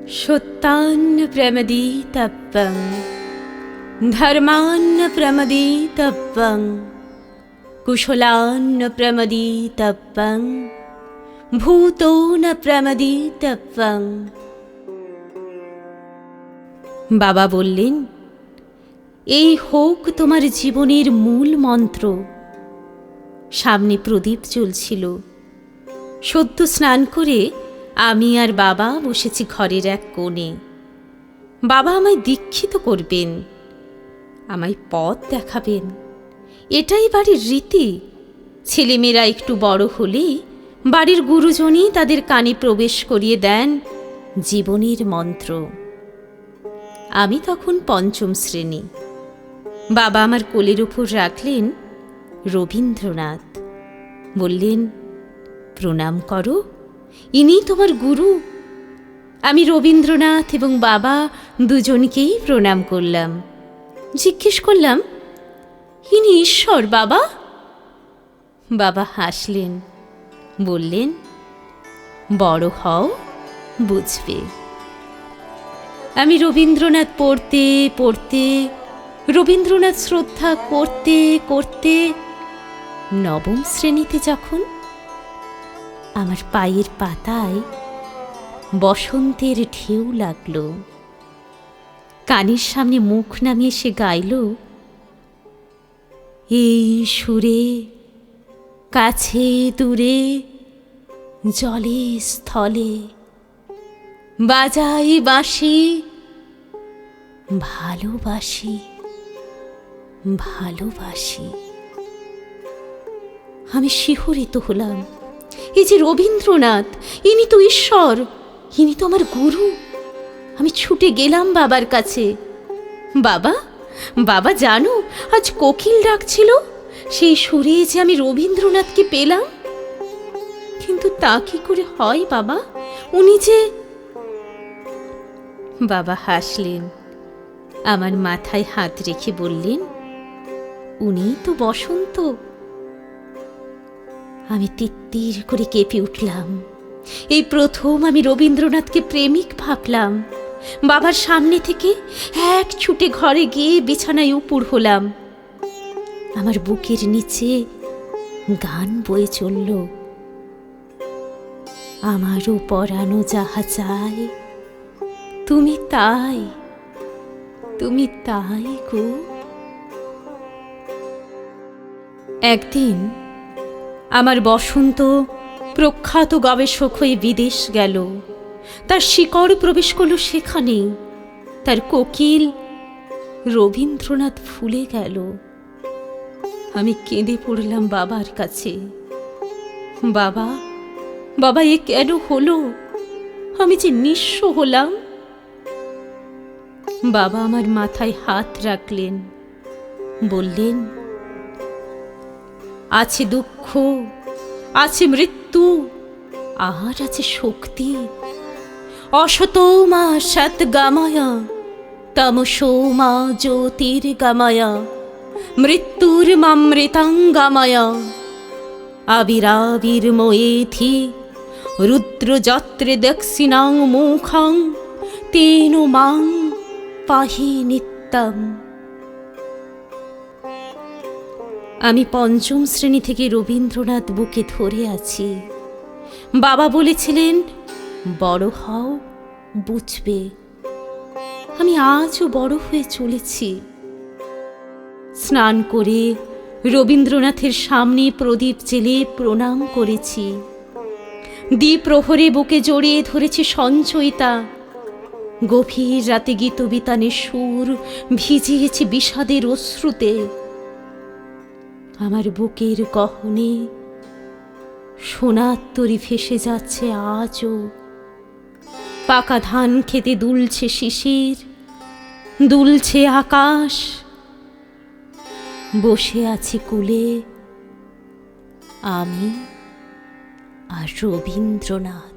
সত্যান্ন প্রমদীতব্যং ধর্মান্ন প্রমদীতব্যং কুশলান্ন প্রমদীতব্যং ভূতো ন প্রমদীতব্যং। বাবা বললেন, এই হোক তোমার জীবনের মূল মন্ত্র। সামনে প্রদীপ জ্বলছিল। সদ্য স্নান করে আমি আর বাবা বসেছি ঘরের এক কোণে। বাবা আমায় দীক্ষিত করবেন, আমায় পথ দেখাবেন। এটাই বাড়ির রীতি। ছেলেমেয়েরা একটু বড় হলেই বাড়ির গুরুজনই তাদের কানে প্রবেশ করিয়ে দেন জীবনের মন্ত্র। আমি তখন পঞ্চম শ্রেণী। বাবা আমার কোলের উপর রাখলেন রবীন্দ্রনাথ। বললেন, প্রণাম করো, ইনি তোমার গুরু। আমি রবীন্দ্রনাথ এবং বাবা দুজনকেই প্রণাম করলাম। জিজ্ঞেস করলাম, ইনি ঈশ্বর বাবা? বাবা হাসলেন, বললেন, বড় হও, বুঝবে। আমি রবীন্দ্রনাথ পড়তে পড়তে, রবীন্দ্রনাথ শ্রদ্ধা করতে করতে নবম শ্রেণীতে যখন আমার পায়ের পাতায় বসন্তের ঢেউ লাগল, কানের সামনে মুখ নামিয়ে সে গাইল, এই সুরে কাছে দূরে জলে স্থলে বাজাই বাঁশি ভালোবাসি ভালোবাসি। আমি শিহরিত হলাম। এই যে রবীন্দ্রনাথ, ইনি তো ঈশ্বর, ইনি তো আমার গুরু। আমি ছুটে গেলাম বাবার কাছে। বাবা, বাবা জানো, আজ কোকিল ডাকছিল, সেই সুরে যে আমি রবীন্দ্রনাথকে পেলাম। কিন্তু তা কি করে হয় বাবা? উনি যে... বাবা হাসলেন, আমার মাথায় হাত রেখে বললেন, উনি তো বসন্ত। আমি তিত্তির করে কেঁপে উঠলাম। এই প্রথম আমি রবীন্দ্রনাথকে প্রেমিক ভাবলাম। বাবার সামনে থেকে এক ছুটে ঘরে গিয়ে বিছানায় উপুড় হলাম। আমার বুকের নিচে গান বয়ে চলল, আমারও পরানো যাহা চাই তুমি তাই, তুমি তাই গো। একদিন আমার বসন্ত প্রখ্যাত গবেষক হয়ে বিদেশ গেল। তার শিকড় প্রবেশ করল সেখানে। তার কোকিল রবীন্দ্রনাথ ভুলে গেল। আমি কেঁদে পড়লাম বাবার কাছে। বাবা, বাবা, এ কেন হলো? আমি যে নিঃস্ব হলাম। বাবা আমার মাথায় হাত রাখলেন, বললেন, আছে দুঃখ, আছে মৃত্যু, আর আছে শক্তি। অসতো মা সৎগামায়া তমসো মা জ্যোতির্গময়া মৃত্যুর মামৃতাঙ্গময়া আবিরাবির্ময়েথি রুদ্রযাত্রে দক্ষিণাং মুখং তেন মাং পাহি নিত্যম। আমি পঞ্চম শ্রেণী থেকে রবীন্দ্রনাথ বুকে ধরে আছি। বাবা বলেছিলেন, বড় হও, বুঝবে। আমি আজও বড় হয়ে চলেছি। স্নান করে রবীন্দ্রনাথের সামনে প্রদীপ জেলে প্রণাম করেছি। দ্বিপ্রহরে বুকে জড়িয়ে ধরেছে সঞ্চয়িতা। গভীর রাতে গীতবিতানের সুর ভিজিয়েছে বিষাদের অশ্রুতে। আমার বুকের গহনে সোনার তরী ভেসে যাচ্ছে আজও। পাকা ধান খেতে দুলছে শিশির, দুলছে আকাশ। বসে আছি কূলে আমি আর রবীন্দ্রনাথ।